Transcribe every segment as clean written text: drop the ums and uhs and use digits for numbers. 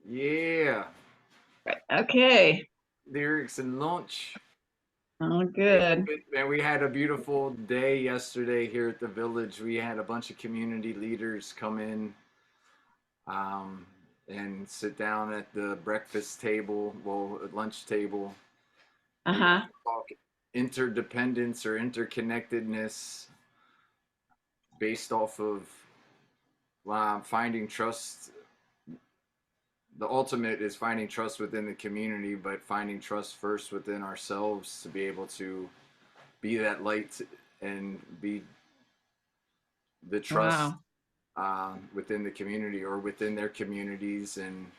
Yeah, Okay. lyrics and lunch. Oh, good. Man, we had a beautiful day yesterday here at the village. We had a bunch of community leaders come in um, and sit down at the breakfast table, well, at lunch table, and Uh-huh. talk interdependence or interconnectedness based off of finding trust. The ultimate is finding trust within the community, but finding trust first within ourselves to be able to be that light and be the trust Wow. within the community or within their communities. And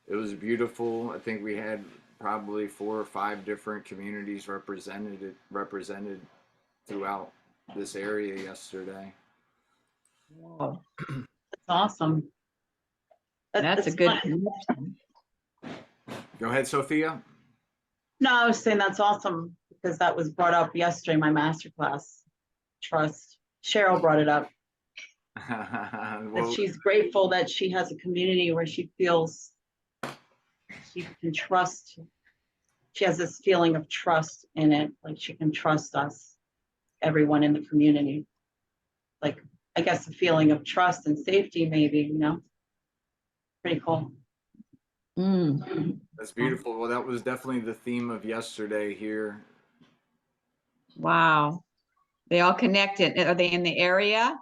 it was beautiful. I think we had probably 4 or 5 different communities represented throughout this area yesterday. Wow. That's awesome. That's a That's good fun. connection. Go ahead, Sophia. No, I was saying that's awesome because that was brought up yesterday in my master class. Trust. Cheryl brought it up that Well, she's grateful that she has a community where she feels she can trust. She has this feeling of trust in it, like she can trust us, everyone in the community. Like, I guess a feeling of trust and safety, maybe, pretty cool. Mm. that's beautiful. Well, that was definitely the theme of yesterday here. Wow. They all connected. Are they in the area?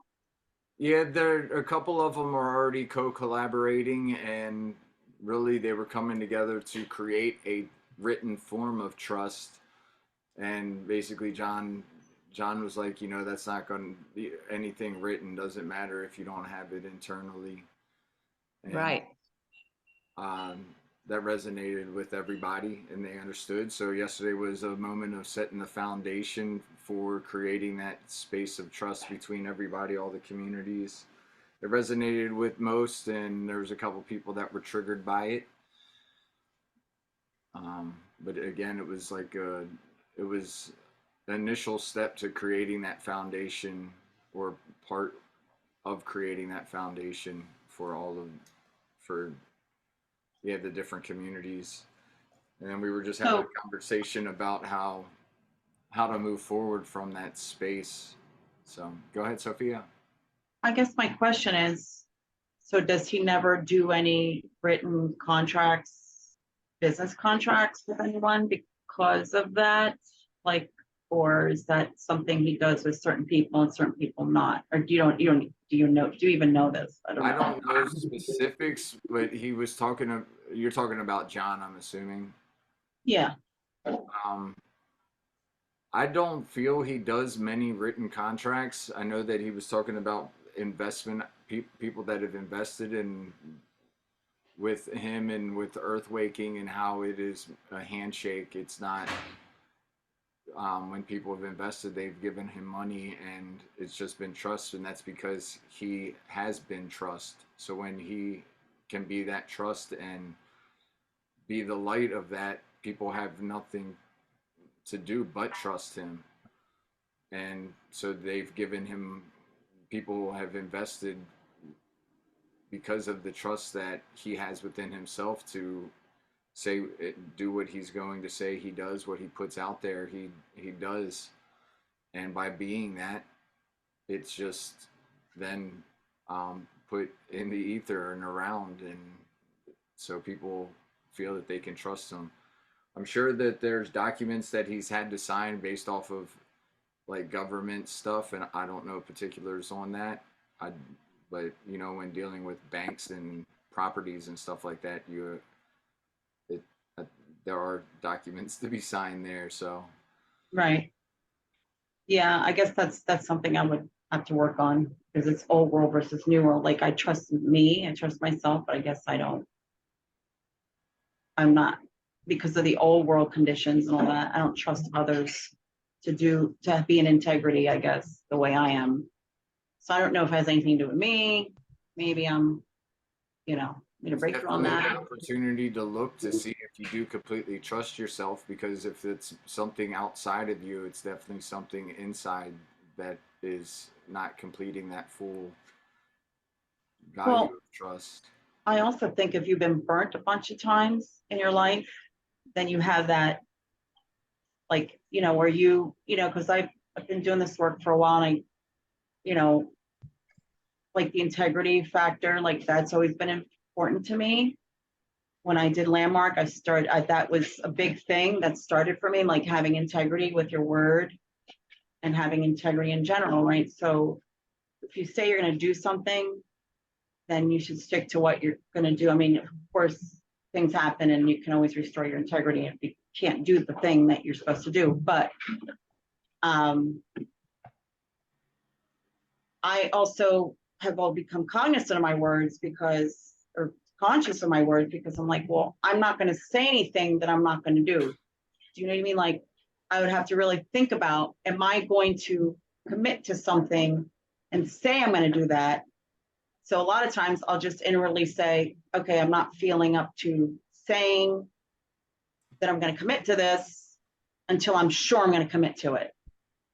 Yeah, there a couple of them are already co-collaborating, and really they were coming together to create a written form of trust. And basically, John was like, that's not going to be anything written. Doesn't matter if you don't have it internally. And Right. um, that resonated with everybody, and they understood. So yesterday was a moment of setting the foundation for creating that space of trust between everybody, all the communities. It resonated with most, and there was a couple people that were triggered by it. But again, it was the initial step to creating that foundation, or part of creating that foundation for the different communities. And then we were just having So a conversation about how to move forward from that space. So go ahead, Sophia. I guess my question is, so does he never do any written contracts, business contracts with anyone because of that? Like, or is that something he does with certain people and certain people not? Or do you even know this? I don't I know. don't know specifics, but you're talking about John, I'm assuming. Yeah. Um, I don't feel he does many written contracts. I know that he was talking about people that have invested in with him and with Earthwaking, and how it is a handshake. It's not when people have invested, they've given him money, and it's just been trust, and that's because he has been trust. So when he can be that trust and be the light of that, people have nothing to do but trust him. And so they've given him, people have invested because of the trust that he has within himself to do what he's going to say he does, what he puts out there, he does. And by being that, it's just then put in the ether and around, and so people feel that they can trust him. I'm sure that there's documents that he's had to sign based off of like government stuff, and I don't know particulars on that. I, but when dealing with banks and properties and stuff like that, it, uh, there are documents to be signed there. So Right. Yeah, I guess that's something I would have to work on because it's old world versus new world. Like I trust me, I trust myself, but I guess I'm not, because of the old world conditions and all that, I don't trust others to be in integrity, I guess, the way I am. So I don't know if it has anything to do with me. Maybe I'm, need a it's breakthrough on definitely an that. opportunity to look to see if you do completely trust yourself, because if it's something outside of you, it's definitely something inside that is not completing that full value Well, of trust. I also think if you've been burnt a bunch of times in your life, then you have that, like, where because I've been doing this work for a while, and you know, like the integrity factor, like that's always been important to me. When I did Landmark, that was a big thing that started for me, like having integrity with your word and having integrity in general, right? So if you say you're going to do something, then you should stick to what you're going to do. I mean, of course, things happen and you can always restore your integrity if you can't do the thing that you're supposed to do. But I also have all become cognizant of my words or conscious of my words, because I'm like, well, I'm not going to say anything that I'm not going to do. Do you know what I mean? Like, I would have to really think about, am I going to commit to something and say I'm going to do that? So a lot of times I'll just inwardly say, okay, I'm not feeling up to saying that I'm going to commit to this until I'm sure I'm going to commit to it.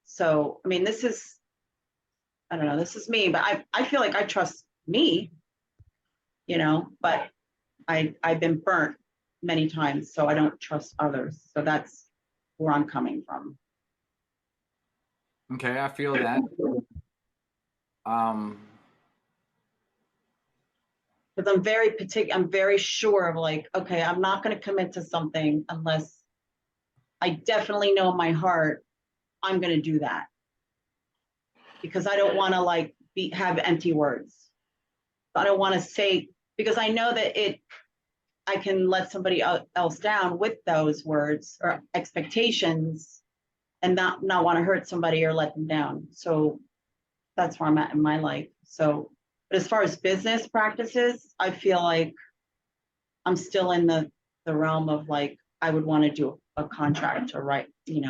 So, I mean, I don't know, this is me, but I feel like I trust me, but I've been burnt many times, so I don't trust others. So that's where I'm coming from. Okay, I feel that. Because I'm very particular, I'm very sure of, like, okay, I'm not going to commit to something unless I definitely know in my heart I'm going to do that. Because I don't want to have empty words. I don't want to say, because I know that I can let somebody else down with those words or expectations, and not want to hurt somebody or let them down. So that's where I'm at in my life. So, but as far as business practices, I feel like I'm still in the realm of, like, I would want to do a contract or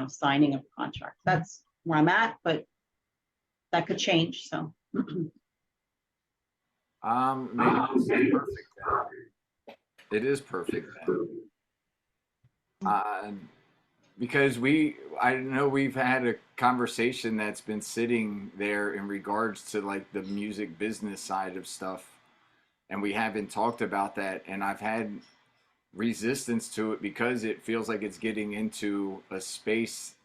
signing of a contract. That's where I'm at, but that could change. So Maybe this is perfect then. It is perfect then. Because I know we've had a conversation that's been sitting there in regards to like the music business side of stuff, and we haven't talked about that, and I've had resistance to it because it feels like it's getting into a space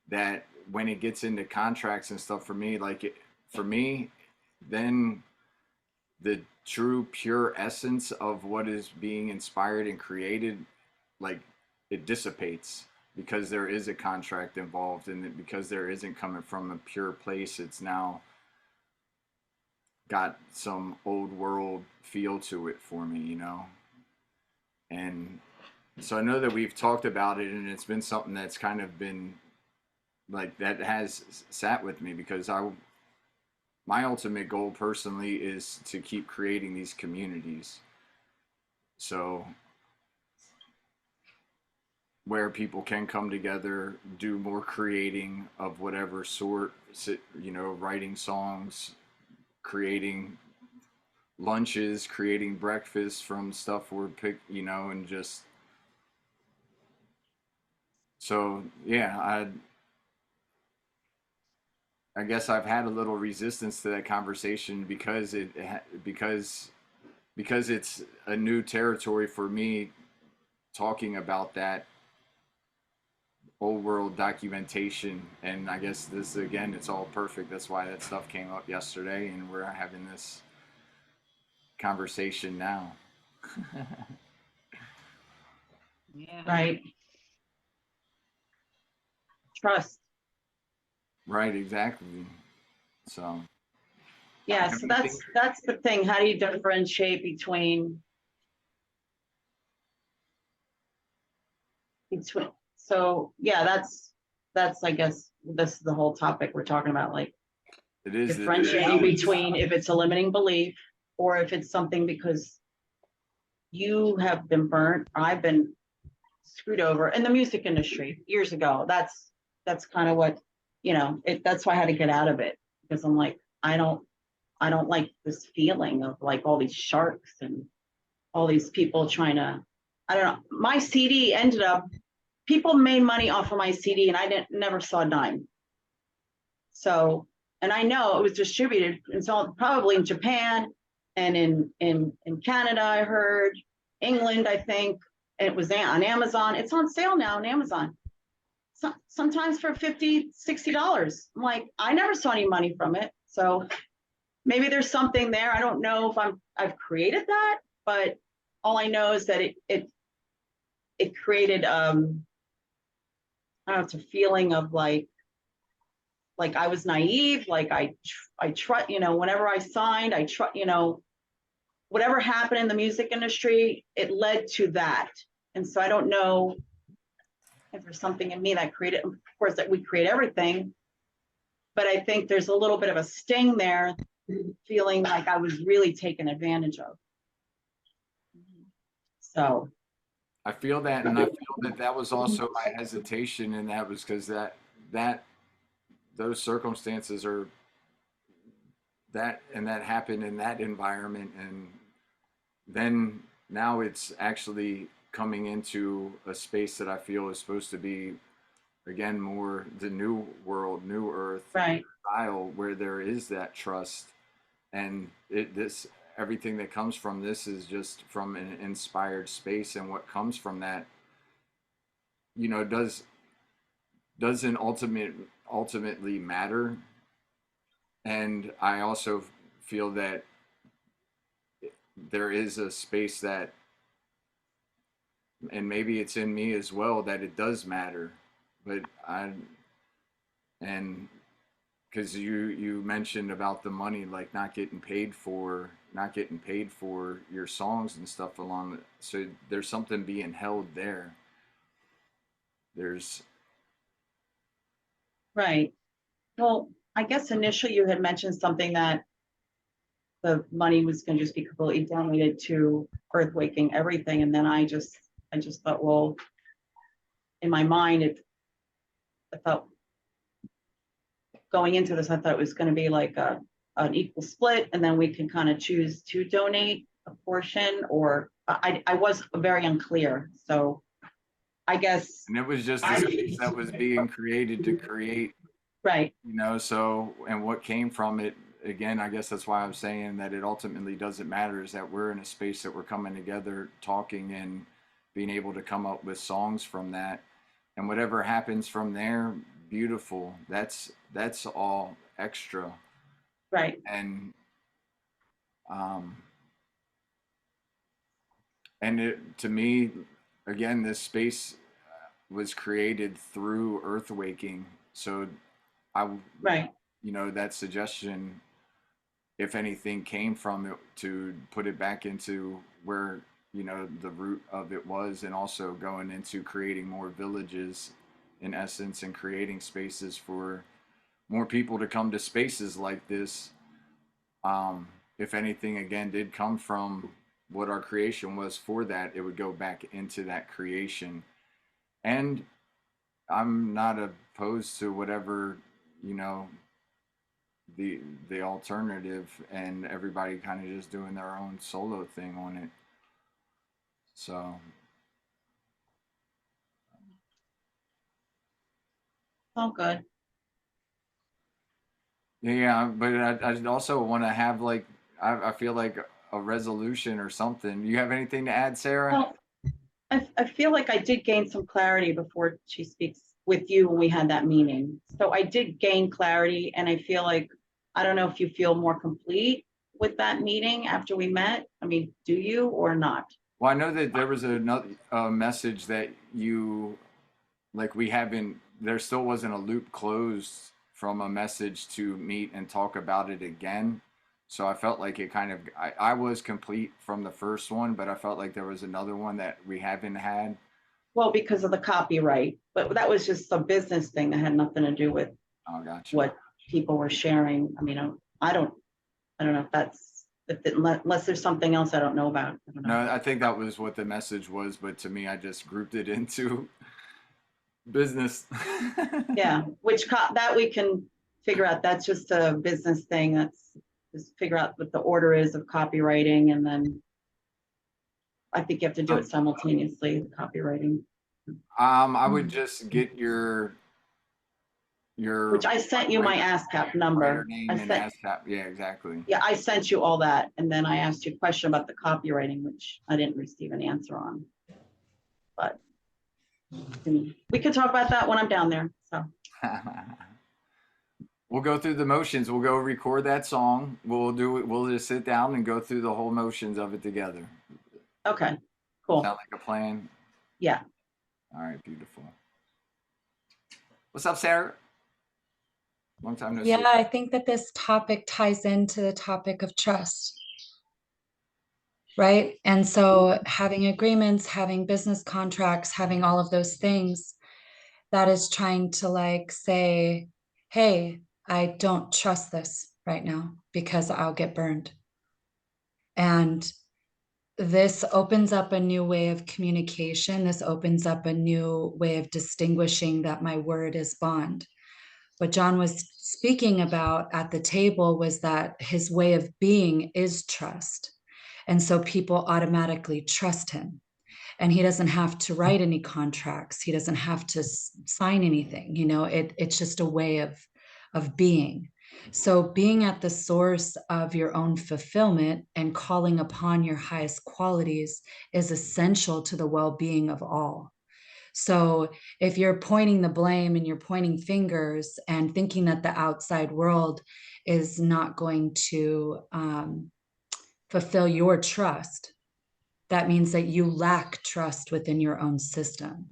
that when it gets into contracts and stuff, for me, then the true pure essence of what is being inspired and created, like, it dissipates because there is a contract involved, and because there isn't coming from a pure place, it's now got some old world feel to it for me. And so I know that we've talked about it, and it's been something that's kind of been like that has sat with me, because my ultimate goal personally is to keep creating these communities. So where people can come together, do more creating of whatever sort, writing songs, creating lunches, creating breakfast from stuff we're and just, so yeah, I guess I've had a little resistance to that conversation because it's a new territory for me, talking about that old world documentation. And I guess this, again, it's all perfect. That's why that stuff came up yesterday, and we're having this conversation now. Yeah. right, trust. Right, exactly. So Yeah, so that's the thing. How do you differentiate between so yeah, that's I guess this is the whole topic we're talking about, like it is differentiating between if it's a limiting belief or if it's something because you have been burnt, or I've been screwed over in the music industry years ago. That's kind of what, that's why I had to get out of it, because I'm like, I don't like this feeling of like all these sharks and all these people trying to, I don't know. My CD ended up, people made money off of my CD and I never saw a dime. So, and I know it was distributed and so probably in Japan And in Canada, I heard, England, I think, it was on Amazon. It's on sale now on Amazon. Sometimes for $50, $60. I'm like, I never saw any money from it. So maybe there's something there. I don't know if I've created that, but all I know is that it created I don't know, it's a feeling of like I was naive, like I trust, whenever I signed, I trust, whatever happened in the music industry, it led to that. And so I don't know if there's something in me that created, of course, that we create everything, but I think there's a little bit of a sting there, feeling like I was really taken advantage of. So I feel that, and I feel that that was also my hesitation, and that was because that those circumstances are that happened in that environment, and then now it's actually coming into a space that I feel is supposed to be again more the new world, new earth right, style, where there is that trust, and this everything that comes from this is just from an inspired space, and what comes from that, doesn't ultimately matter. And I also feel that there is a space that, and maybe it's in me as well, that it does matter. But and because you mentioned about the money, like not getting paid for your songs and stuff so there's something being held there. There's right. Well, I guess initially you had mentioned something that the money was going to just be completely donated to earthwaking everything. And then I just thought, well, in my mind, I thought going into this, I thought it was going to be like an equal split, and then we can kind of choose to donate a portion, or I was very unclear. So I guess, and it was just a space that was being created to create, right, so, and what came from it, again, I guess that's why I'm saying that it ultimately doesn't matter, is that we're in a space that we're coming together, talking, and being able to come up with songs from that. And whatever happens from there, beautiful. That's all extra. right, And um and to me, again, this space was created through earth waking. So I, right, that suggestion, if anything, came from it to put it back into where, the root of it was, and also going into creating more villages in essence, and creating spaces for more people to come to spaces like this. If anything, again, did come from what our creation was for that, it would go back into that creation. And I'm not opposed to whatever, you know, the alternative, and everybody kind of just doing their own solo thing on it. So all good. yeah, but I also want to have like I feel like a resolution or something. You have anything to add, Sarah? Well, I feel like I did gain some clarity before she speaks with you when we had that meeting. So I did gain clarity, and I feel like, I don't know if you feel more complete with that meeting after we met. I mean, do you or not? Well, I know that there was another message that you like we haven't. There still wasn't a loop closed from a message to meet and talk about it again. So I felt like it kind of I was complete from the first one, but I felt like there was another one that we haven't had. Well, because of the copyright, but that was just a business thing that had nothing to do with Oh, gotcha. what people were sharing. I mean, I don't know if that's, unless there's something else I don't know about. I don't know. No, I think that was what the message was, but to me, I just grouped it into business. Yeah, that we can figure out. That's just a business thing. That's just figure out what the order is of copywriting, and then I think you have to do it simultaneously, the copywriting. I would just get your your which I sent you my ASCAP writer number. name I and sent, ASCAP. Yeah, exactly. yeah, I sent you all that. And then I asked you a question about the copywriting, which I didn't receive an answer on. But we could talk about that when I'm down there. So, We'll go through the motions. We'll go record that song. We'll do it. We'll just sit down and go through the whole motions of it together. okay, cool. Sound like a plan? Yeah. All right, beautiful. What's up, Sarah? Long time no see. Yeah, I think that this topic ties into the topic of trust, right? And so having agreements, having business contracts, having all of those things, that is trying to like say, hey, I don't trust this right now because I'll get burned. And this opens up a new way of communication. This opens up a new way of distinguishing that my word is bond. What John was speaking about at the table was that his way of being is trust. And so people automatically trust him. And he doesn't have to write any contracts. He doesn't have to sign anything. You know, it's just a way of being. So being at the source of your own fulfillment and calling upon your highest qualities is essential to the well-being of all. So if you're pointing the blame and you're pointing fingers and thinking that the outside world is not going to fulfill your trust, that means that you lack trust within your own system.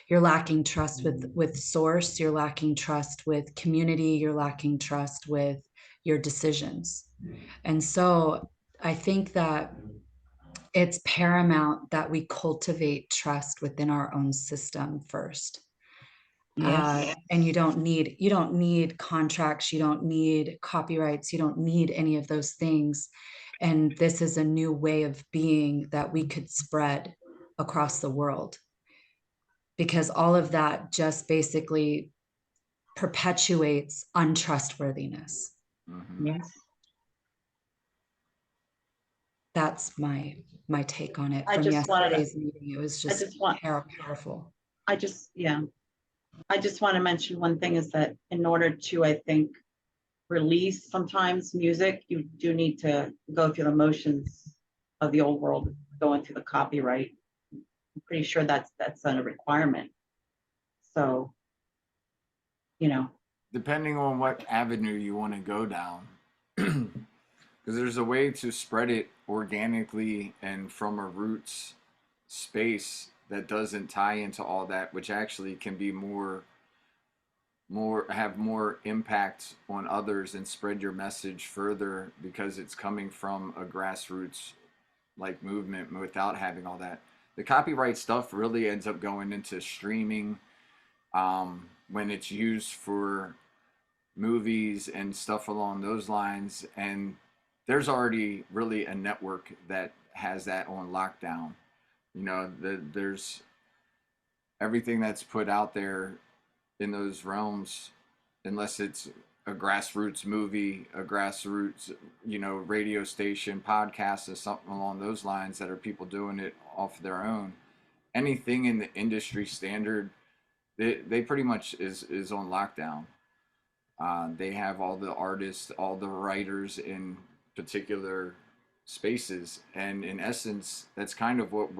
You're lacking trust with source, you're lacking trust with community, you're lacking trust with your decisions. And so I think that it's paramount that we cultivate trust within our own system first. Yes. And you don't need contracts, you don't need copyrights, you don't need any of those things. And this is a new way of being that we could spread across the world, because all of that just basically perpetuates untrustworthiness. Mm-hmm. Yes. That's my take on it I from just wanted to- yesterday's meeting. It was just powerful. I just want to mention one thing is that in order to, I think, release sometimes music, you do need to go through the motions of the old world, going through the copyright. I'm pretty sure that's a requirement. So, Depending on what avenue you want to go down, because there's a way to spread it organically and from a roots space that doesn't tie into all that, which actually can be more have more impact on others and spread your message further because it's coming from a grassroots like movement without having all that. The copyright stuff really ends up going into streaming when it's used for movies and stuff along those lines, and there's already really a network that has that on lockdown. There's everything that's put out there in those realms, unless it's a grassroots movie, a grassroots, radio station, podcast, or something along those lines that are people doing it off their own. Anything in the industry standard, they pretty much is on lockdown. They have all the artists, all the writers in particular spaces, and in essence, that's kind of what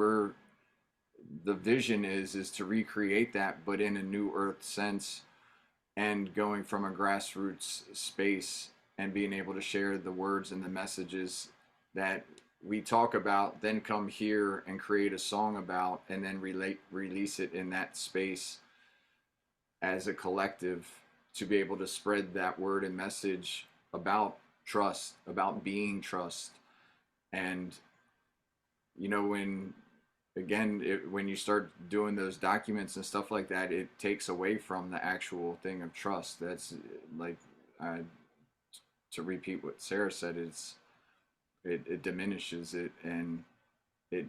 the vision is to recreate that, but in a new earth sense, and going from a grassroots space and being able to share the words and the messages that we talk about, then come here and create a song about, and then release it in that space as a collective to be able to spread that word and message about trust, about being trust. And when you start doing those documents and stuff like that, it takes away from the actual thing of trust. That's like, to repeat what Sarah said, it diminishes it, and it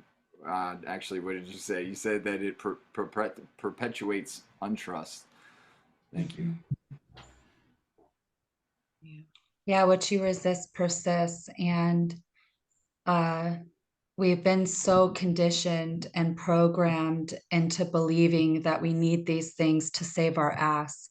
actually, what did you say? You said that it perpetuates untrust. Thank you. Yeah, what you resist persists, and we've been so conditioned and programmed into believing that we need these things to save our ass.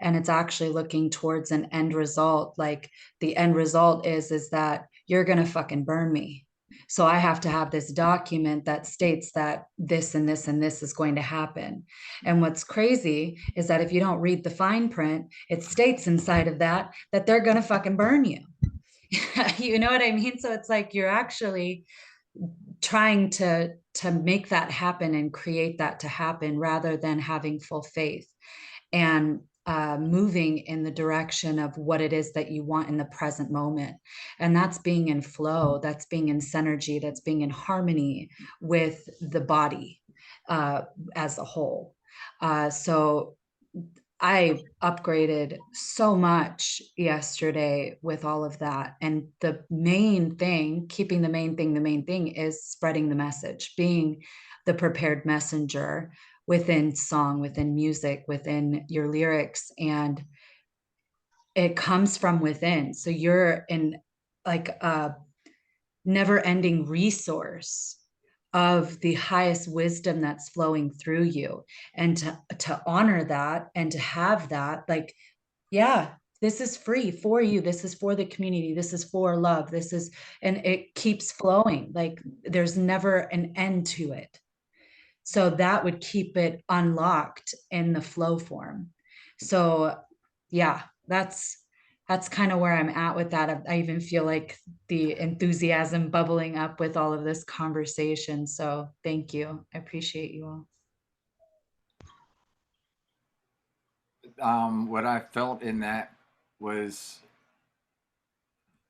and it's actually looking towards an end result. Like the end result is that you're gonna fucking burn me. So I have to have this document that states that this and this and this is going to happen. And what's crazy is that if you don't read the fine print, it states inside of that they're gonna fucking burn you. You know what I mean? So it's like you're actually trying to make that happen and create that to happen rather than having full faith and moving in the direction of what it is that you want in the present moment. And that's being in flow, that's being in synergy, that's being in harmony with the body as a whole. So I upgraded so much yesterday with all of that. And the main thing, keeping the main thing is spreading the message, being the prepared messenger within song, within music, within your lyrics. And it comes from within. So you're in like a never ending resource of the highest wisdom that's flowing through you, and to honor that and to have that, like, yeah, this is free for you, this is for the community, this is for love, this is, and it keeps flowing, like there's never an end to it. So that would keep it unlocked in the flow form. So yeah, that's kind of where I'm at with that. I even feel like the enthusiasm bubbling up with all of this conversation. So thank you. I appreciate you all. What I felt in that was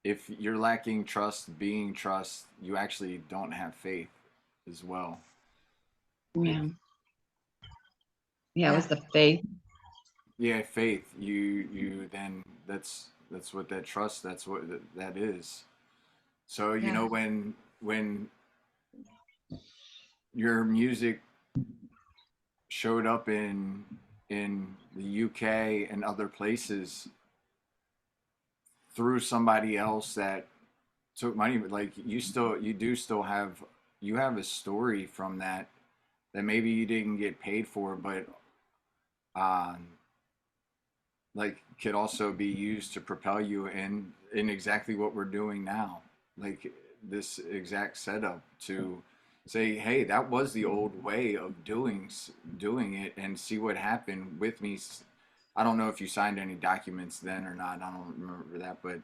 if you're lacking trust, being trust, you actually don't have faith as well. Yeah. Yeah, it was the faith. Yeah, faith. You then that's what that trust. That's what that is. So you Yeah. know when your music showed up in the UK and other places through somebody else that took money, like you do still have you have a story from that that maybe you didn't get paid for, but um like could also be used to propel you in exactly what we're doing now, like this exact setup to say, hey, that was the old way of doing it, and see what happened with me. I don't know if you signed any documents then or not, I don't remember that, but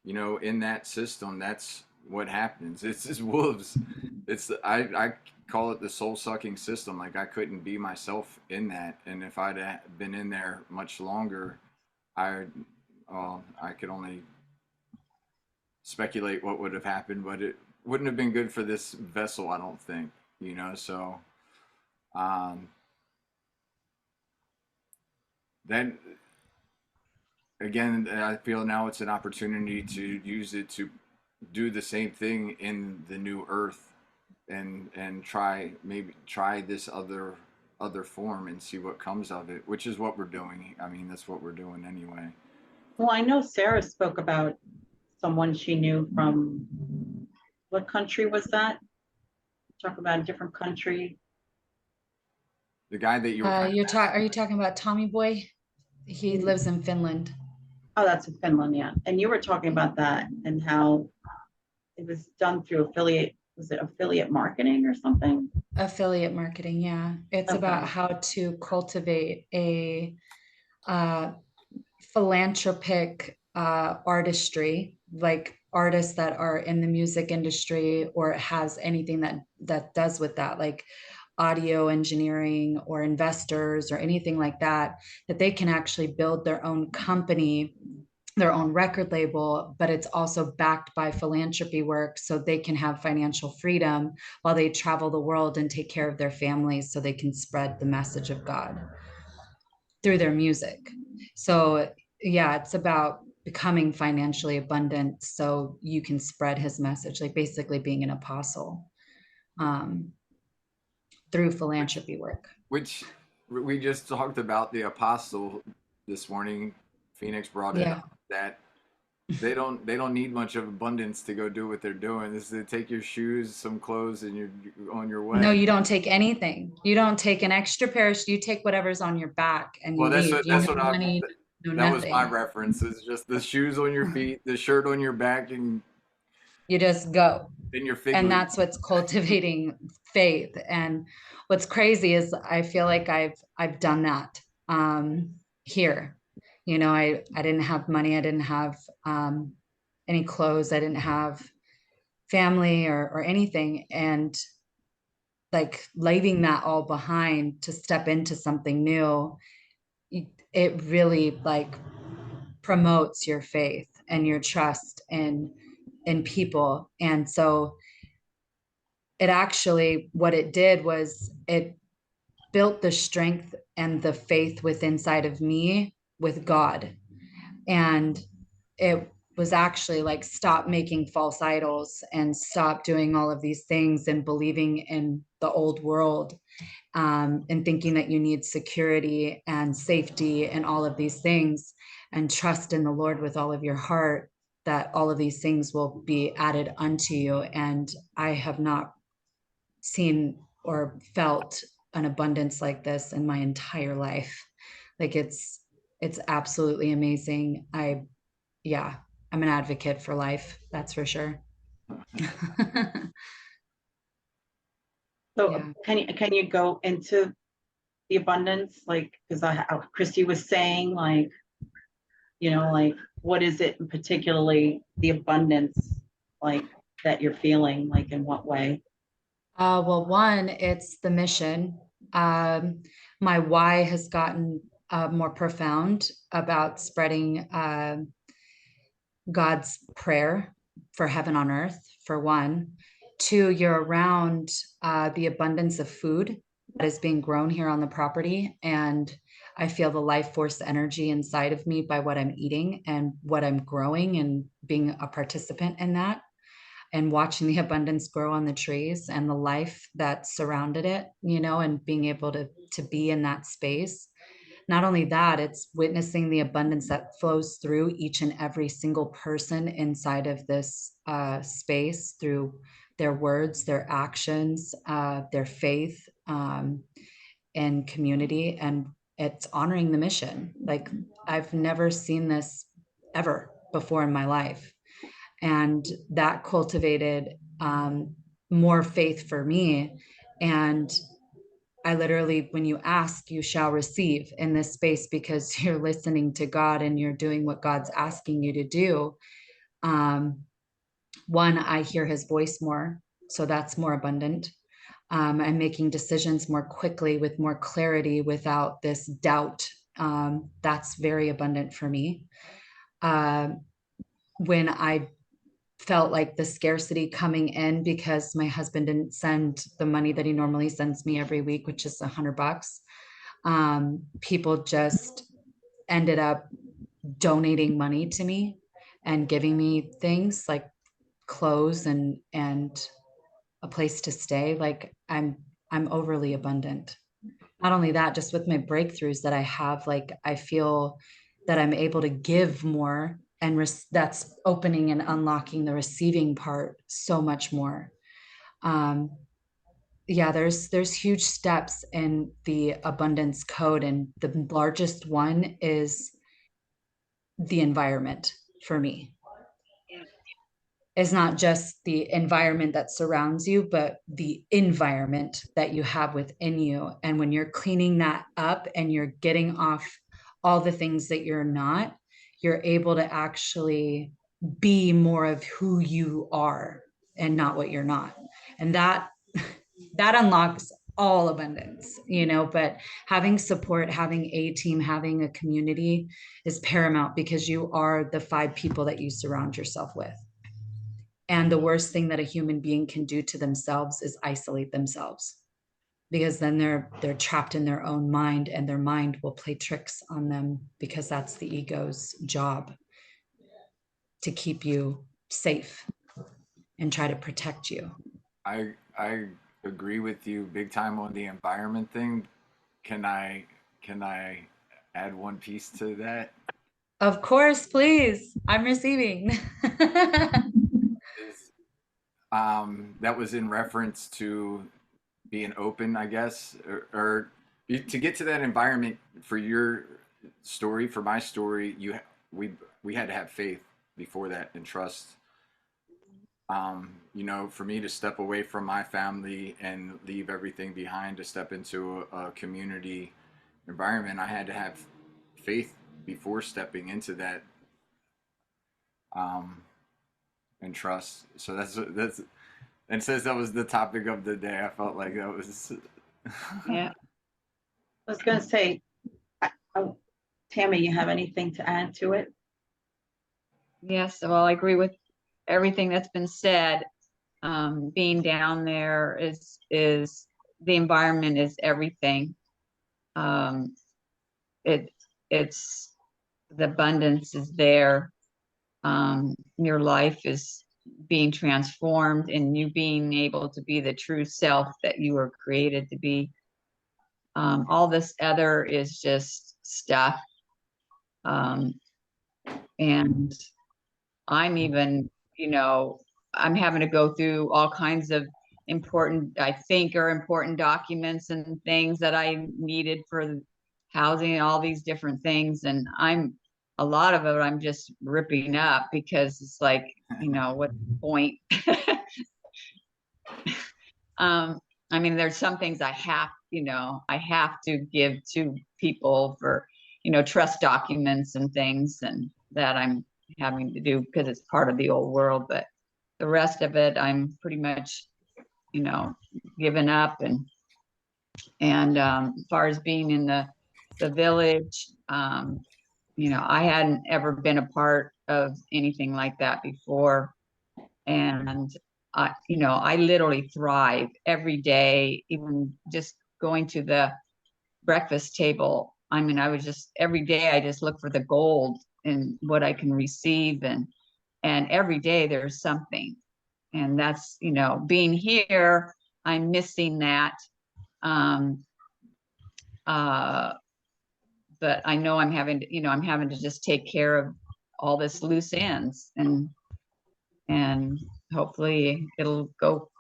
you know, in that system, that's what happens. It's just wolves. I call it the soul sucking system. Like I couldn't be myself in that, and if I'd been in there much longer, I I could only speculate what would have happened, but it wouldn't have been good for this vessel, I don't think. You know, so um, then again, I feel now it's an opportunity to use it to do the same thing in the new earth, and try this other form and see what comes of it, which is what we're doing. I mean, that's what we're doing anyway. Well, I know Sarah spoke about someone she knew from, what country was that? Talk about a different country. The guy that you were Are you talking about Tommy Boy? He lives in Finland. Oh, that's in Finland, yeah. And you were talking about that and how it was done through affiliate, was it affiliate marketing or something? Affiliate marketing, yeah. It's Okay. about how to cultivate a uh, philanthropic artistry, like artists that are in the music industry or has anything that does with that, like audio engineering or investors or anything like that, that they can actually build their own company, their own record label, but it's also backed by philanthropy work, so they can have financial freedom while they travel the world and take care of their families so they can spread the message of God through their music. So yeah, it's about becoming financially abundant so you can spread his message, like basically being an apostle through philanthropy work. which we just talked about the apostle this morning. Phoenix brought it Yeah. up that they don't need much of abundance to go do what they're doing. This is to take your shoes, some clothes, and you're on your way. No, you don't take anything. You don't take an extra pair. You take whatever's on your back and you Well, leave. You that's know what I'm money. no That was my nothing. reference. It's just the shoes on your feet, the shirt on your back, and You just go. then your fig And leaf. that's what's cultivating faith. And what's crazy is I feel like I've done that here. You know, I didn't have money, I didn't have any clothes, I didn't have family or anything. And like leaving that all behind to step into something new, it really like promotes your faith and your trust in people. And so it actually, what it did was it built the strength and the faith within inside of me with God. And it was actually like stop making false idols and stop doing all of these things and believing in the old world, and thinking that you need security and safety and all of these things, and trust in the Lord with all of your heart that all of these things will be added unto you. And I have not seen or felt an abundance like this in my entire life. Like it's absolutely amazing. Yeah, I'm an advocate for life, that's for sure. So Yeah. can you go into the abundance? Like, because Christy was saying, like, like what is it in particularly the abundance like that you're feeling? Like in what way? Well, one, it's the mission. Um, my why has gotten more profound about spreading God's prayer for heaven on earth, for one. Two, you're around the abundance of food that is being grown here on the property. And I feel the life force energy inside of me by what I'm eating and what I'm growing and being a participant in that, and watching the abundance grow on the trees and the life that surrounded it, and being able to be in that space. Not only that, it's witnessing the abundance that flows through each and every single person inside of this space through their words, their actions, their faith, and community. And it's honoring the mission. Like I've never seen this ever before in my life. And that cultivated more faith for me. And I literally, when you ask, you shall receive in this space, because you're listening to God and you're doing what God's asking you to do. One, I hear his voice more, so that's more abundant. I'm making decisions more quickly with more clarity without this doubt. That's very abundant for me. When I felt like the scarcity coming in because my husband didn't send the money that he normally sends me every week, which is $100. People just ended up donating money to me and giving me things like clothes and a place to stay. Like I'm overly abundant. Not only that, just with my breakthroughs that I have, like I feel that I'm able to give more, and that's opening and unlocking the receiving part so much more. Um, yeah, there's huge steps in the abundance code, and the largest one is the environment for me. Is not just the environment that surrounds you, but the environment that you have within you. And when you're cleaning that up and you're getting off all the things that you're not, you're able to actually be more of who you are and not what you're not. And that unlocks all abundance, but having support, having a team, having a community is paramount, because you are the 5 people that you surround yourself with. And the worst thing that a human being can do to themselves is isolate themselves, because then they're trapped in their own mind, and their mind will play tricks on them, because that's the ego's job, to keep you safe and try to protect you. I agree with you big time on the environment thing. Can I add one piece to that? Of course, please. I'm receiving. Is that was in reference to being open, I guess, or to get to that environment for your story, for my story, we had to have faith before that and trust. You know, for me to step away from my family and leave everything behind to step into a community environment, I had to have faith before stepping into that, um, and trust. So that's and since that was the topic of the day, I felt like that was Yeah. I was gonna say, oh, Tammy, you have anything to add to it? Yes, well, I agree with everything that's been said. Being down there is the environment is everything. Um, it it's the abundance is there. Your life is being transformed and you being able to be the true self that you were created to be. All this other is just stuff. Um, and I'm even, I'm having to go through all kinds of important, I think are important documents and things that I needed for housing and all these different things. And a lot of it, I'm just ripping up because it's like, what's the point? I mean, there's some things I have to give to people for, trust documents and things and that I'm having to do because it's part of the old world. But the rest of it, I'm pretty much, given up. And as far as being in the village, I hadn't ever been a part of anything like that before. And I literally thrive every day, even just going to the breakfast table. I mean, every day I just look for the gold in what I can receive, and every day there's something. And that's, being here, I'm missing that. Um, but I know I'm having to just take care of all this loose ends, and hopefully it'll go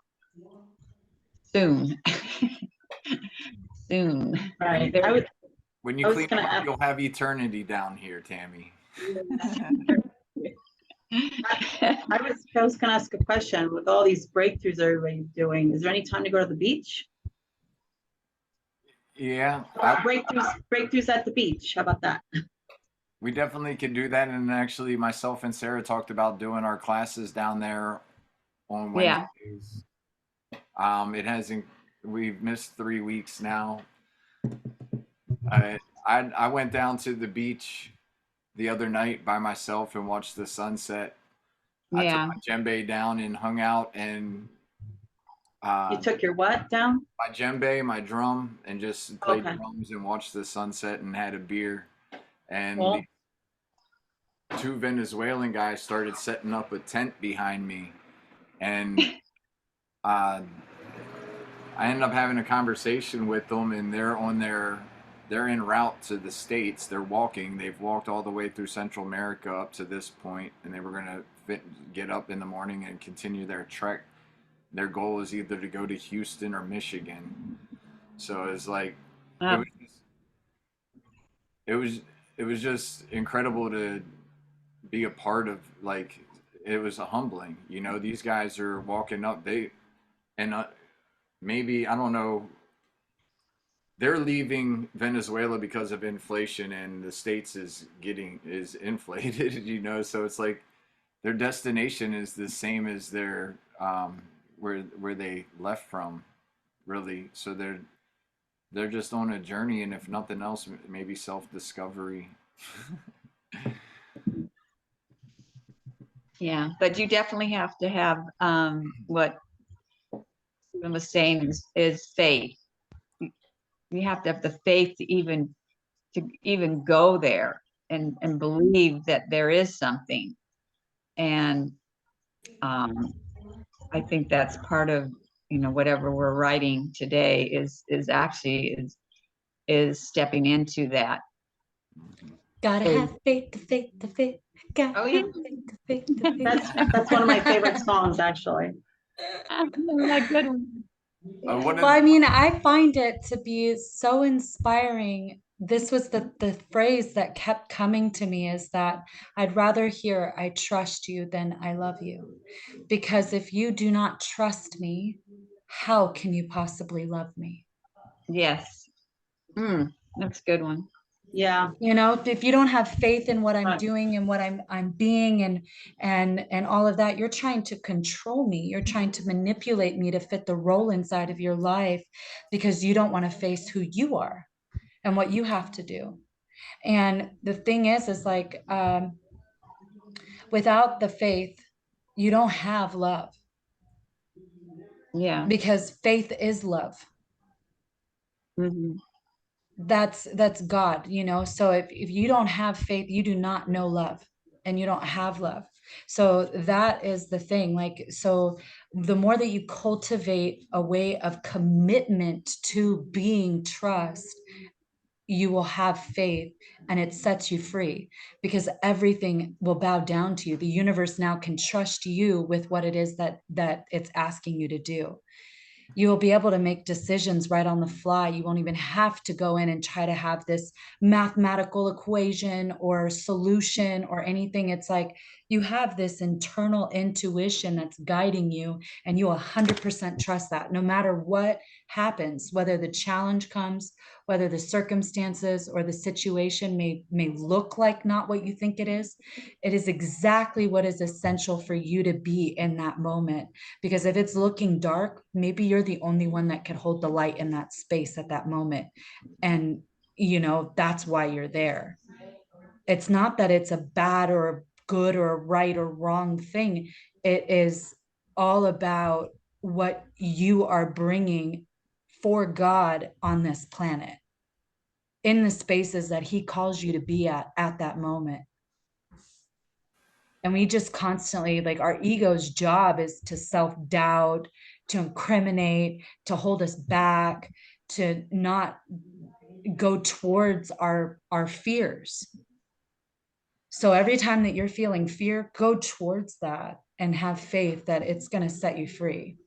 soon. Soon. Right. when you clean them up, you'll have eternity down here, Tammy. I was gonna ask a question. With all these breakthroughs everybody's doing, is there any time to go to the beach? Yeah, Breakthroughs at the beach. How about that? we definitely could do that. And actually, myself and Sarah talked about doing our classes down there on Yeah. Wednesdays. It hasn't. We've missed 3 weeks now. I went down to the beach the other night by myself and watched the sunset. I took Yeah. my djembe down and hung out, and You took your what down? my djembe, my drum, and just played Okay. drums and watched the sunset and had a beer. And Well, the two Venezuelan guys started setting up a tent behind me, and I ended up having a conversation with them, and they're en route to the States. They're walking. They've walked all the way through Central America up to this point, and they were gonna get up in the morning and continue their trek. Their goal is either to go to Houston or Michigan. So it's like Wow. it was just incredible to be a part of. Like, it was humbling. These guys are walking up. Maybe, I don't know, they're leaving Venezuela because of inflation, and the States is inflated. So it's like their destination is the same as their where they left from, really. So they're just on a journey, and if nothing else, maybe self-discovery. Yeah, but you definitely have to have what Stephen was saying is faith. You have to have the faith to even go there and believe that there is something. And I think that's part of whatever we're writing today is stepping into that. Gotta have faith, the faith, the faith. Gotta Oh, yeah. have faith, the faith, the faith. that's one of my favorite songs, actually. My good one. Well, I mean, I find it to be so inspiring this was the phrase that kept coming to me, is that I'd rather hear I trust you than I love you. Because if you do not trust me, how can you possibly love me? Yes. That's a good one. Yeah, You know, if you don't have faith in what I'm right. doing and what I'm being and all of that, you're trying to control me. You're trying to manipulate me to fit the role inside of your life because you don't want to face who you are and what you have to do. And the thing is like, without the faith, you don't have love, Yeah. because faith is love. Hmm. That's God, you know. So if you don't have faith, you do not know love, and you don't have love. So that is the thing. Like, so the more that you cultivate a way of commitment to being trust, you will have faith, and it sets you free, because everything will bow down to you. The universe now can trust you with what it is that it's asking you to do. You will be able to make decisions right on the fly. You won't even have to go in and try to have this mathematical equation or solution or anything. It's like you have this internal intuition that's guiding you, and you 100% trust that no matter what happens, whether the challenge comes, whether the circumstances or the situation may look like not what you think it is exactly what is essential for you to be in that moment. Because if it's looking dark, maybe you're the only one that could hold the light in that space at that moment. And, you know, that's why you're there. It's not that it's a bad or a good or a right or wrong thing. It is all about what you are bringing for God on this planet, in the spaces that he calls you to be at that moment. And we just constantly, like, our ego's job is to self-doubt, to incriminate, to hold us back, to not go towards our fears. So every time that you're feeling fear, go towards that and have faith that it's going to set you free.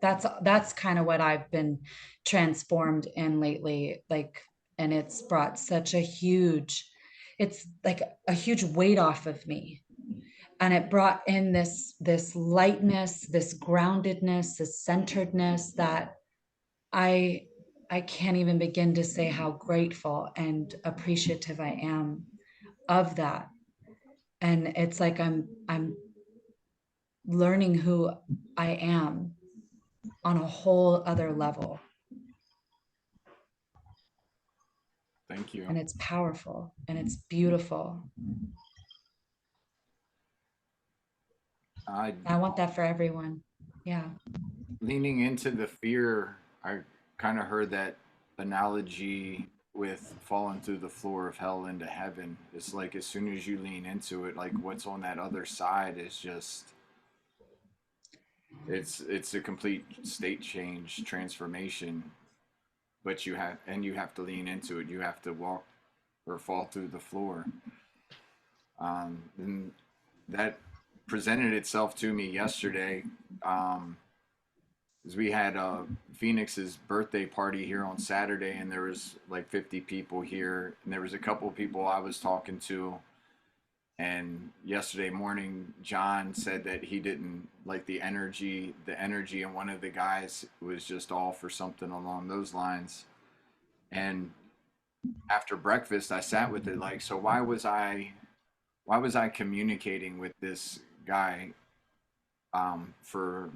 That's kind of what I've been transformed in lately, like, and it's brought such a huge, it's like a huge weight off of me. And it brought in this lightness, this groundedness, this centeredness that I I can't even begin to say how grateful and appreciative I am of that. And it's like I'm learning who I am on a whole other level. Thank you. And it's powerful and it's beautiful. I I want that for everyone. Yeah. leaning into the fear, I kind of heard that analogy with falling through the floor of hell into heaven. It's like as soon as you lean into it, like what's on that other side is just it's a complete state change, transformation. But you have to lean into it. You have to walk or fall through the floor. And that presented itself to me yesterday. Because we had Phoenix's birthday party here on Saturday, and there was like 50 people here, and there was a couple of people I was talking to. And yesterday morning, John said that he didn't like the energy. The energy, and one of the guys was just all for something along those lines. And after breakfast, I sat with it like, so why was I communicating with this guy for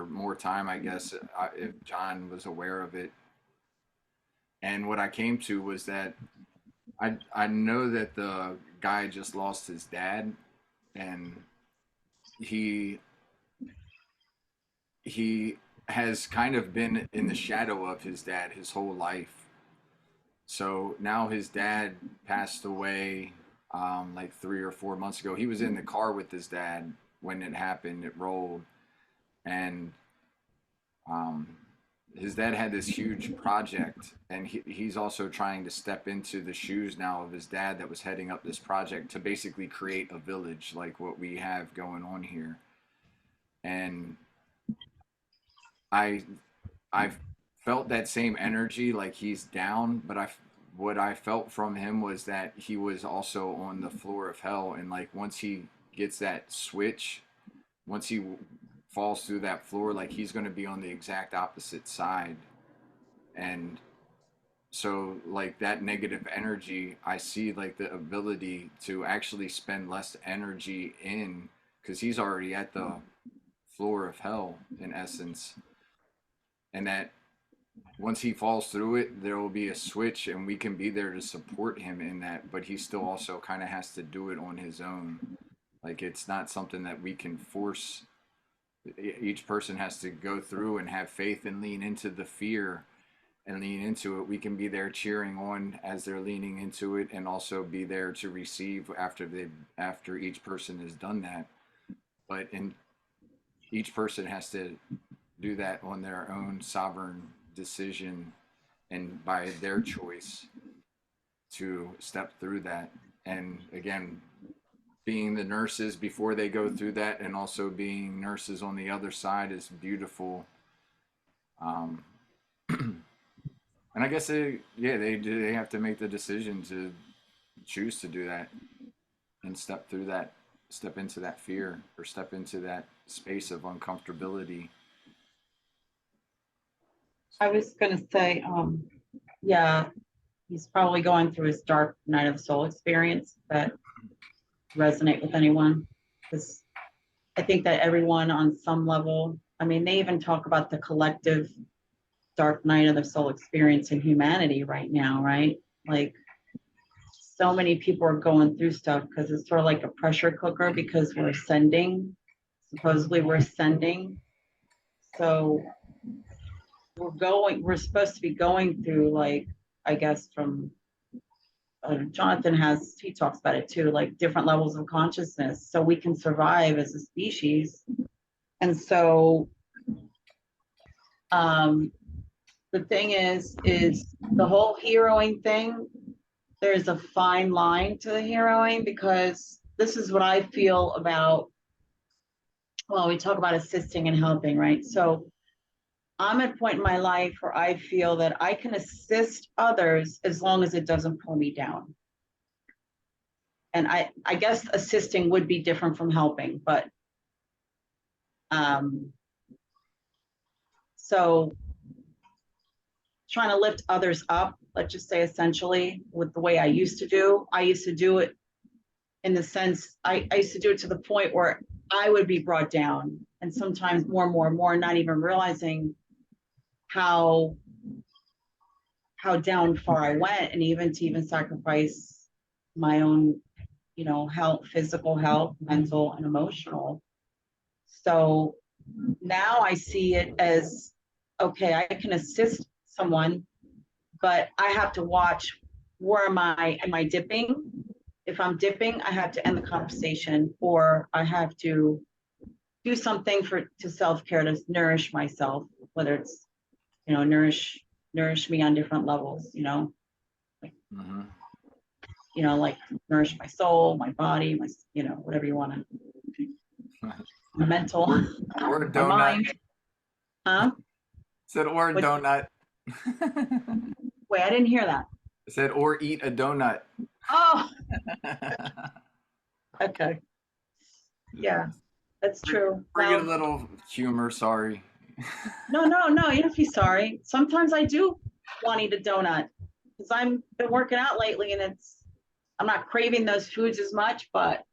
more time, I guess, if John was aware of it. And what I came to was that I know that the guy just lost his dad, and he he has kind of been in the shadow of his dad his whole life. So now his dad passed away like 3 or 4 months ago. He was in the car with his dad when it happened. It rolled, and um, his dad had this huge project, and he's also trying to step into the shoes now of his dad that was heading up this project to basically create a village like what we have going on here. And I I felt that same energy, like he's down, but what I felt from him was that he was also on the floor of hell, and like once he gets that switch, once he falls through that floor, like he's going to be on the exact opposite side. And so like that negative energy, I see like the ability to actually spend less energy in, because he's already at the floor of hell in essence, and that once he falls through it, there will be a switch and we can be there to support him in that, but he still also kind of has to do it on his own. Like it's not something that we can force. Each person has to go through and have faith and lean into the fear and lean into it. We can be there cheering on as they're leaning into it, and also be there to receive after each person has done that. But in each person has to do that on their own sovereign decision and by their choice to step through that. And again, being the nurses before they go through that, and also being nurses on the other side, is beautiful. Um, and I guess they have to make the decision to choose to do that and step through that, step into that fear, or step into that space of uncomfortability. I was gonna say, yeah, he's probably going through his dark night of the soul experience that resonate with anyone. Because I think that everyone on some level, I mean, they even talk about the collective dark night of the soul experience in humanity right now, right? Like so many people are going through stuff because it's sort of like a pressure cooker, because we're ascending. Supposedly we're ascending. So we're supposed to be going through, like, I guess from Jonathan he talks about it too, like different levels of consciousness so we can survive as a species. And so the thing is the whole heroing thing, there's a fine line to the heroing, because this is what I feel about, well, we talk about assisting and helping, right? So I'm at a point in my life where I feel that I can assist others as long as it doesn't pull me down. And I guess assisting would be different from helping, but so trying to lift others up, let's just say essentially with the way I used to do it in the sense, I used to do it to the point where I would be brought down, and sometimes more and more and more, not even realizing how down far I went, and even to sacrifice my own, health, physical health, mental and emotional. So now I see it as, okay, I can assist someone, but I have to watch, where am I dipping? If I'm dipping, I have to end the conversation, or I have to do something to self-care to nourish myself, whether it's, nourish me on different levels, Mm-hmm. Like nourish my soul, my body, my, whatever you want to, my mental, or a my donut. mind. Huh? Said or a donut. Wait, I didn't hear that. Said or eat a donut. Oh, okay. Yeah, that's true. Bring a Now, little humor, sorry. no, you don't have to be sorry. Sometimes I do want to eat a donut, because I've been working out lately, and I'm not craving those foods as much, but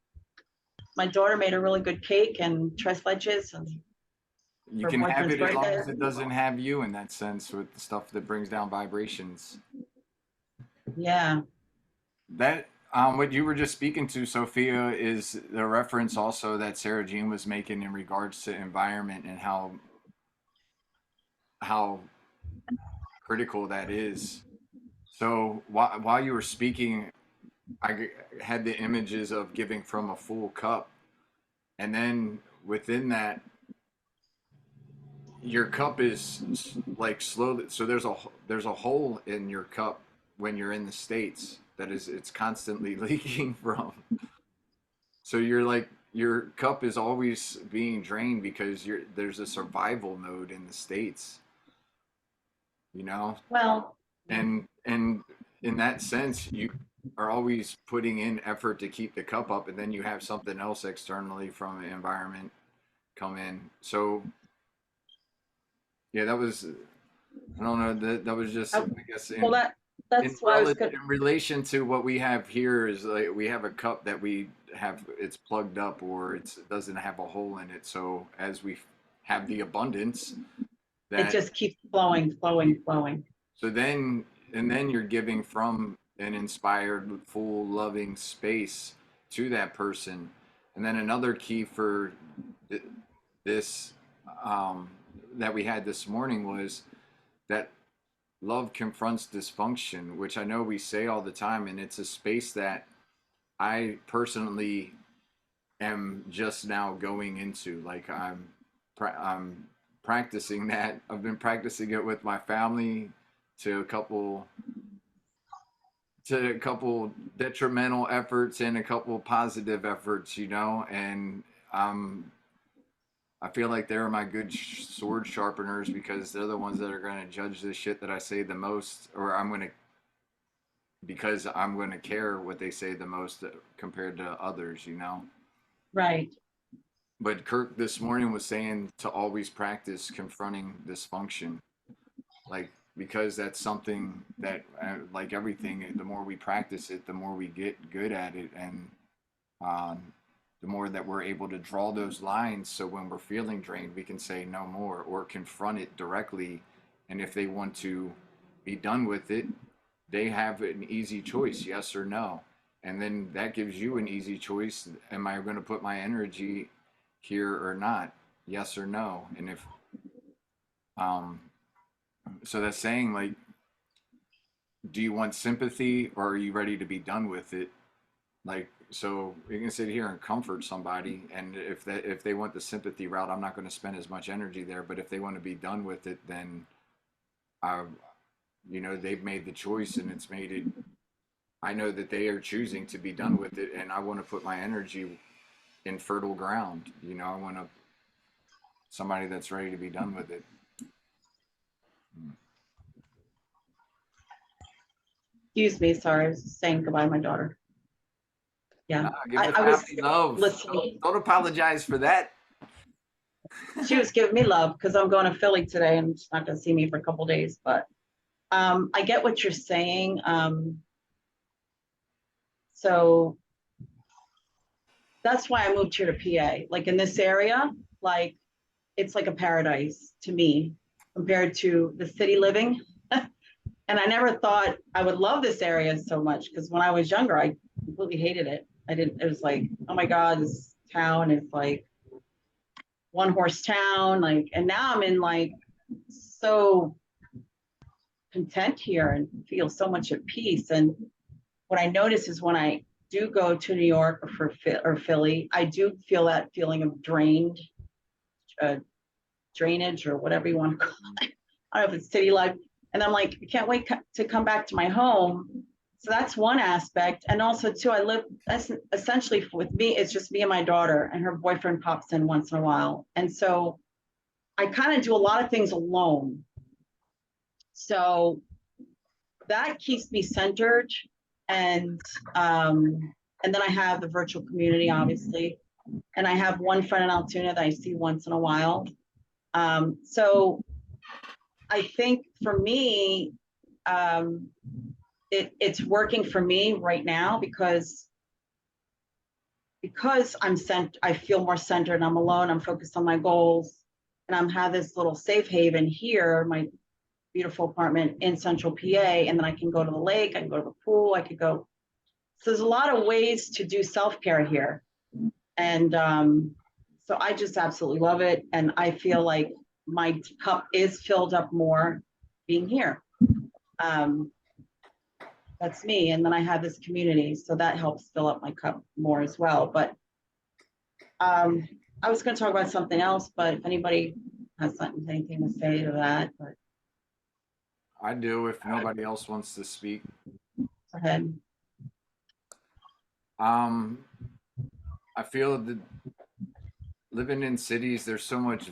my daughter made a really good cake and tres leches, and You her can have boyfriend's it as long birthday. as it doesn't have you, in that sense, with the stuff that brings down vibrations. Yeah. That what you were just speaking to, Sophia, is the reference also that Sarah Jean was making in regards to environment, and how critical that is. So while you were speaking, had the images of giving from a full cup, and then within that, your cup is like slowly. So there's a hole in your cup when you're in the States that it's constantly leaking from. So you're like, your cup is always being drained because there's a survival mode in the States. you know? Well, And in that sense, you are always putting in effort to keep the cup up, and then you have something else externally from the environment come in. So yeah, that was, I don't know, that was just, I, I guess, well, that's why I was good. in relation to what we have here is like we have a cup that we have, it's plugged up or it doesn't have a hole in it. So as we have the abundance It that, just keeps flowing, flowing, flowing. so then, and then you're giving from an inspired, full, loving space to that person. And then another key for this that we had this morning was that love confronts dysfunction, which I know we say all the time, and it's a space that I personally am just now going into. Like I'm practicing that. I've been practicing it with my family to a couple detrimental efforts and a couple positive efforts, you know, and I feel like they're my good sword sharpeners because they're the ones that are going to judge the shit that I say the most, or I'm going to, because I'm going to care what they say the most compared to others, you know. Right. But Kirk this morning was saying to always practice confronting dysfunction, like because that's something that, like everything, the more we practice it, the more we get good at it, and um, the more that we're able to draw those lines. So when we're feeling drained, we can say no more or confront it directly. And if they want to be done with it, they have an easy choice, yes or no. And then that gives you an easy choice. Am I going to put my energy here or not? Yes or no. And if, um, so that's saying like, do you want sympathy or are you ready to be done with it? Like, so you can sit here and comfort somebody, and if they want the sympathy route, I'm not going to spend as much energy there. But if they want to be done with it, then I, you know, they've made the choice, and it's made it. I know that they are choosing to be done with it, and I want to put my energy in fertile ground. You know, I want to somebody that's ready to be done with it. Excuse me. Sorry, I was just saying goodbye to my daughter. Yeah. Give us I was happy love. listening. Don't apologize for that. She was giving me love because I'm going to Philly today and she's not going to see me for a couple days. But I get what you're saying. So that's why I moved here to PA. Like in this area, like it's like a paradise to me compared to the city living. And I never thought I would love this area so much because when I was younger, I completely hated it. I didn't, it was like, oh my God, this town is like one horse town. Like, and now I'm in like so content here and feel so much at peace. And what I notice is when I do go to New York or Philly, I do feel that feeling of uh, drainage or whatever you want to call it. I don't know if it's city life. And I'm like, I can't wait to come back to my home. So that's one aspect. And also too, I live essentially with me, it's just me and my daughter, and her boyfriend pops in once in a while. And so I kind of do a lot of things alone. So that keeps me centered. And and then I have the virtual community, obviously. And I have one friend in Altoona that I see once in a while. So I think for me, it's working for me right now because I feel more centered and I'm alone, I'm focused on my goals, and I'm have this little safe haven here, my beautiful apartment in central PA, and then I can go to the lake, I can go to the pool, I could go. So there's a lot of ways to do self-care here. And so I just absolutely love it. And I feel like my cup is filled up more being here. That's me. And then I have this community. So that helps fill up my cup more as well. But I was going to talk about something else, but if anybody has anything to say to that, but I do if nobody else wants to speak. go ahead. I feel that living in cities, there's so much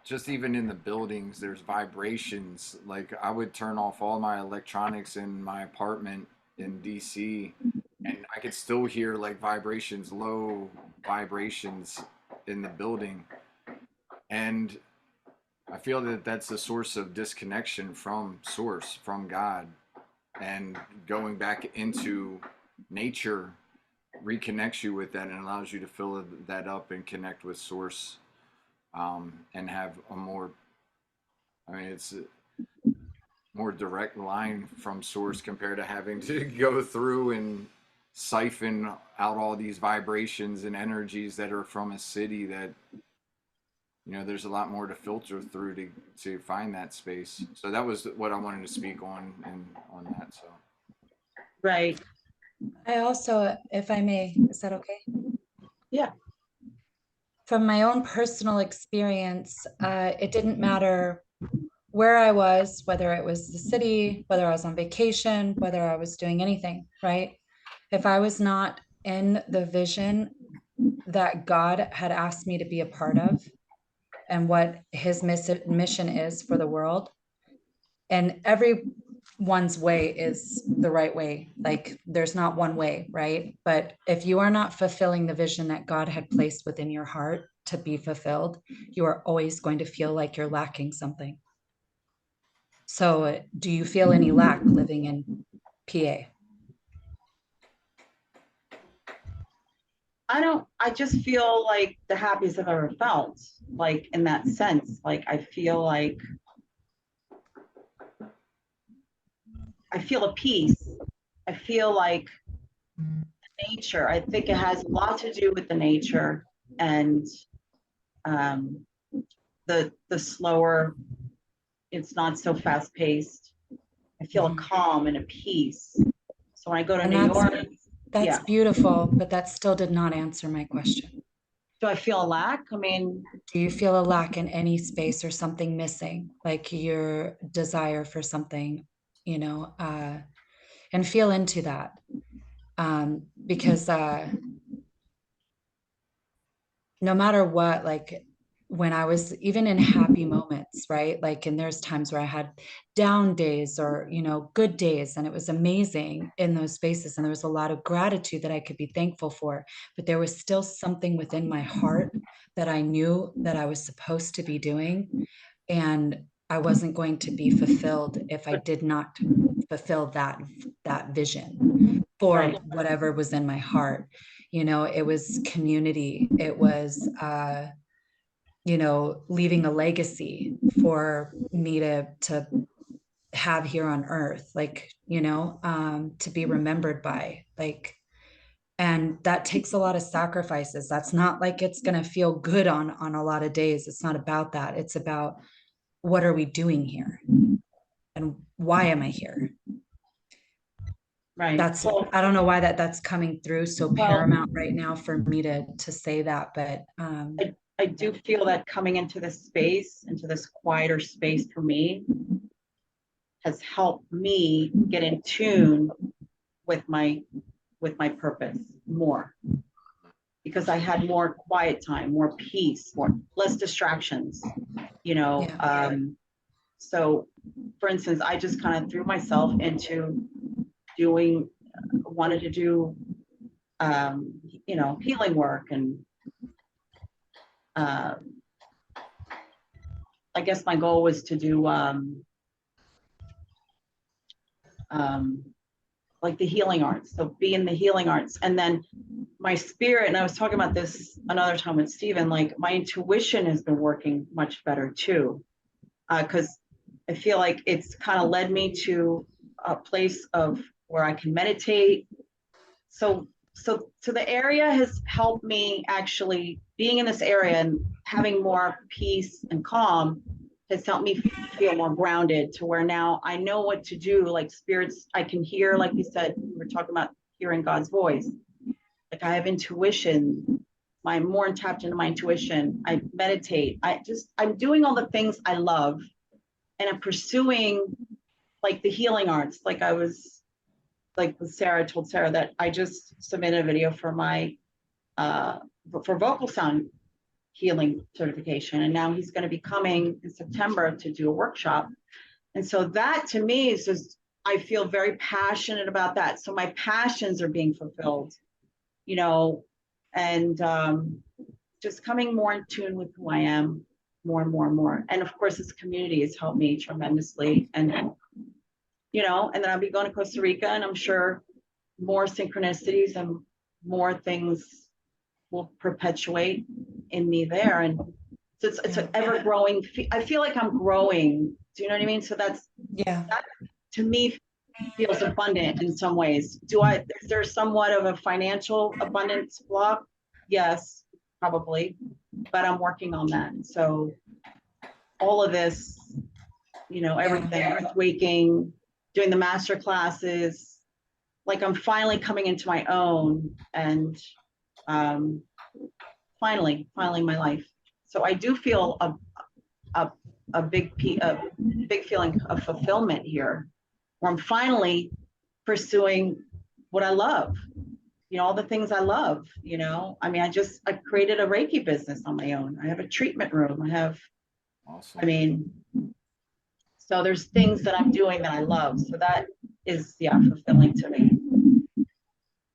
just even in the buildings, there's vibrations. Like I would turn off all my electronics in my apartment in DC, and I could still hear like vibrations, low vibrations in the building. And I feel that that's a source of disconnection from source, from God, and going back into nature reconnects you with that and allows you to fill that up and connect with source, and have a more, I mean, it's a more direct line from source compared to having to go through and siphon out all these vibrations and energies that are from a city that, there's a lot more to filter through to find that space. So that was what I wanted to speak on and on that. So Right. I also, if I may, is that okay? Yeah. From my own personal experience, it didn't matter where I was, whether it was the city, whether I was on vacation, whether I was doing anything, right? If I was not in the vision that God had asked me to be a part of and what his mission is for the world, and everyone's way is the right way. Like there's not one way, right? But if you are not fulfilling the vision that God had placed within your heart to be fulfilled, you are always going to feel like you're lacking something. So do you feel any lack living in PA? I just feel like the happiest I've ever felt, like in that sense. Like I feel a peace. I feel like nature. I think it has a lot to do with the nature and um, the slower. It's not so fast paced. I feel a calm and a peace. So when I go to And New York, that's yeah. beautiful, but that still did not answer my question. Do I feel a lack? I mean, Do you feel a lack in any space or something missing, like your desire for something, and feel into that? Because no matter what, like when I was even in happy moments, right? Like, and there's times where I had down days or, good days, and it was amazing in those spaces. And there was a lot of gratitude that I could be thankful for, but there was still something within my heart that I knew that I was supposed to be doing. And I wasn't going to be fulfilled if I did not fulfill that vision for right. whatever was in my heart. It was community. It was leaving a legacy for me to have here on earth, like, to be remembered by, like, and that takes a lot of sacrifices. That's not like it's going to feel good on a lot of days. It's not about that. It's about, what are we doing here? And why am I here? Right. That's, Well, I don't know why that's coming through so well, paramount right now for me to say that, but I do feel that coming into this quieter space for me has helped me get in tune with my purpose more, because I had more quiet time, more peace, less distractions, yeah. So for instance, I just kind of threw myself into wanted to do healing work, and I guess my goal was to do like the healing arts, so be in the healing arts. And then my spirit, and I was talking about this another time with Stephen, like my intuition has been working much better too, because I feel like it's kind of led me to a place of where I can meditate. So the area has helped me, actually being in this area and having more peace and calm has helped me feel more grounded, to where now I know what to do. Like spirits, I can hear, like you said, we were talking about hearing God's voice. Like I have intuition. I'm more tapped into my intuition. I meditate. I'm doing all the things I love, and I'm pursuing like the healing arts. Like I was, like with Sarah, I told Sarah that I just submitted a video for my for vocal sound healing certification. And now he's going to be coming in September to do a workshop. And so that to me is just, I feel very passionate about that. So my passions are being fulfilled, you know, and just coming more in tune with who I am more and more and more. And of course, this community has helped me tremendously. And, you know, and then I'll be going to Costa Rica, and I'm sure more synchronicities and more things will perpetuate in me there. And so it's an ever growing, I feel like I'm growing. Do you know what I mean? So that to me feels abundant in some ways. Is there somewhat of a financial abundance block? Yes, probably, but I'm working on that. So all of this, you know, everything, earth waking, doing the master classes, like I'm finally coming into my own, and finally my life. So I do feel a big feeling of fulfillment here, where I'm finally pursuing what I love, you know, all the things I love, you know. I mean, I created a Reiki business on my own. I have a treatment room. I have, Awesome. I mean, so there's things that I'm doing that I love. So that is, fulfilling to me.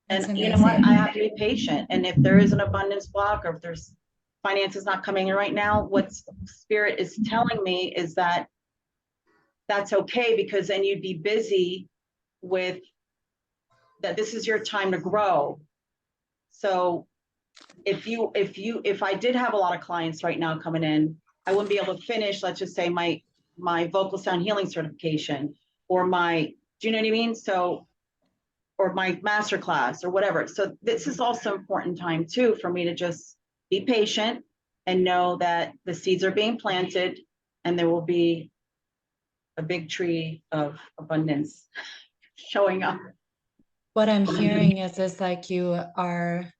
And you know what? I have to be patient. And if there is an abundance block, or if there's finances not coming in right now, what spirit is telling me is that that's okay, because then you'd be busy with that. This is your time to grow. So if I did have a lot of clients right now coming in, I wouldn't be able to finish, let's just say my vocal sound healing certification, or do you know what I mean? So, or my master class or whatever. So this is also important time too, for me to just be patient and know that the seeds are being planted, and there will be a big tree of abundance showing up. What I'm hearing is like you are,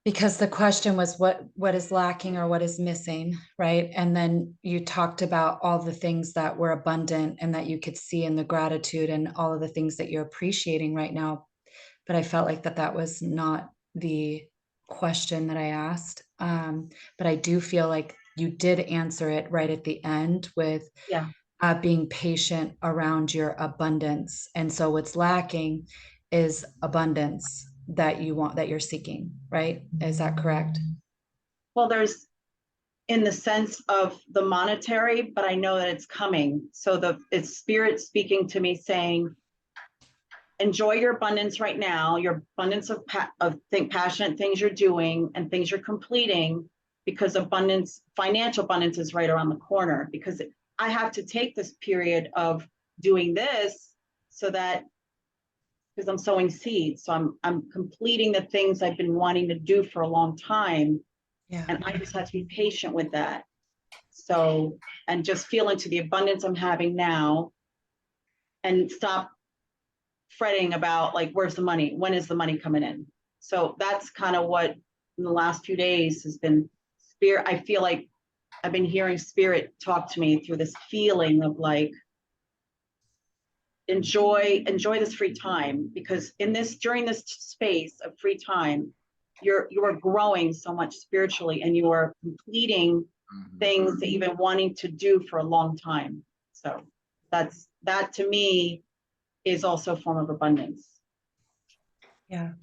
because the question was what is lacking or what is missing, right? And then you talked about all the things that were abundant and that you could see in the gratitude and all of the things that you're appreciating right now. But I felt like that was not the question that I asked. But I do feel like you did answer it right at the end with being patient around your abundance. And so what's lacking is abundance that you want, that you're seeking, right? Is that correct? Well, there's, in the sense of the monetary, but I know that it's coming. So it's spirit speaking to me saying, enjoy your abundance right now, your abundance of passionate things you're doing and things you're completing, because financial abundance is right around the corner. Because I have to take this period of doing this, so that, because I'm sowing seeds. So I'm completing the things I've been wanting to do for a long time. And I just have to be patient with that. So, and just feel into the abundance I'm having now, and stop fretting about like, where's the money? When is the money coming in? So that's kind of what in the last few days has been spirit. I feel like I've been hearing spirit talk to me through this feeling of like, enjoy this free time, because during this space of free time, you are growing so much spiritually, and you are completing things that you've been wanting to do for a long time. So that to me is also a form of abundance. Yeah,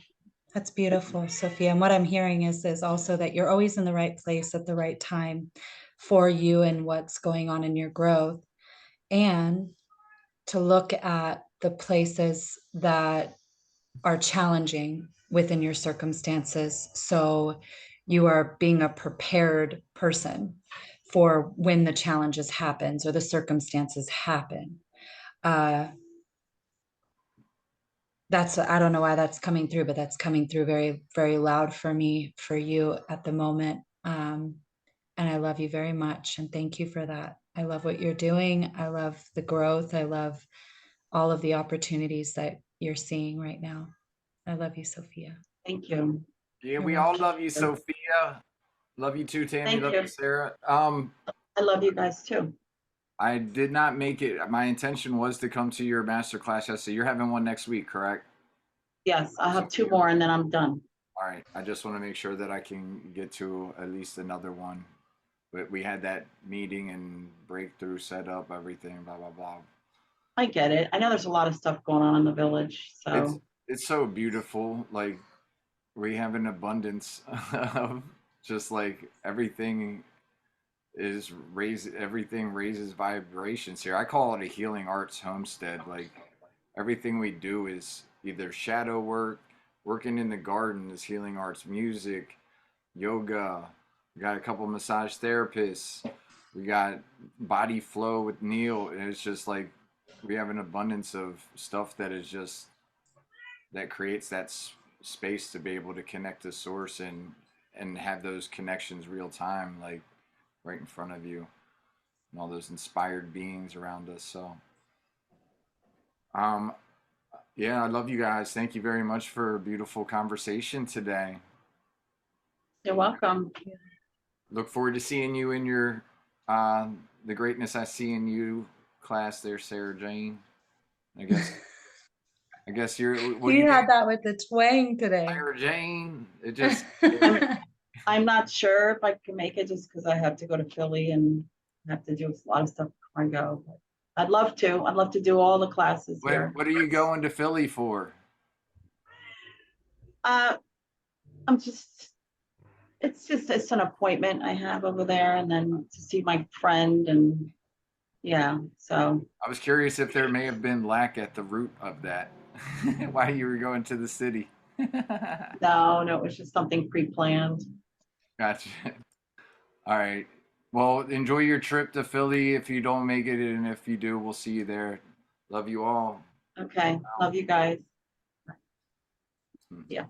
that's beautiful, Sophia. And what I'm hearing is also that you're always in the right place at the right time for you and what's going on in your growth, and to look at the places that are challenging within your circumstances. So you are being a prepared person for when the challenges happens or the circumstances happen. That's, I don't know why that's coming through, but that's coming through very, very loud for me, for you at the moment. And I love you very much. And thank you for that. I love what you're doing. I love the growth. I love all of the opportunities that you're seeing right now. I love you, Sophia. Thank you. Yeah, we all love you, Sophia. Love you too, Tammy. Thank love you. you, Sarah. I love you guys too. I did not make it. My intention was to come to your master class yesterday. You're having one next week, correct? Yes, I'll have 2 more and then I'm done. All right. I just want to make sure that I can get to at least another one. But we had that meeting and breakthrough set up, everything, blah, blah, blah. I get it. I know there's a lot of stuff going on in the village, It's so it's so beautiful. Like we have an abundance of just like everything raises vibrations here. I call it a healing arts homestead. Like everything we do is either shadow work, working in the garden is healing arts, music, yoga. We got a couple massage therapists. We got body flow with Neil, and it's just like we have an abundance of stuff that is just that creates that space to be able to connect to source and have those connections real time, like right in front of you, and all those inspired beings around us. So, um, yeah, I love you guys. Thank you very much for a beautiful conversation today. you're welcome. Look forward to seeing you in your the greatness I see in you class there, Sarah Jane. I guess you're what do You you had think, that with the twang today. Sarah Jane? It just I'm not sure if I can make it just because I have to go to Philly and have to do a lot of stuff before I go. But I'd love to. I'd love to do all the classes here. what are you going to Philly for? I'm just, it's an appointment I have over there and then to see my friend and yeah, so I was curious if there may have been lack at the root of that. Why you were going to the city. no, it was just something pre-planned. Gotcha. All right. Well, enjoy your trip to Philly if you don't make it, and if you do, we'll see you there. Love you all. Okay, love you guys. Yeah.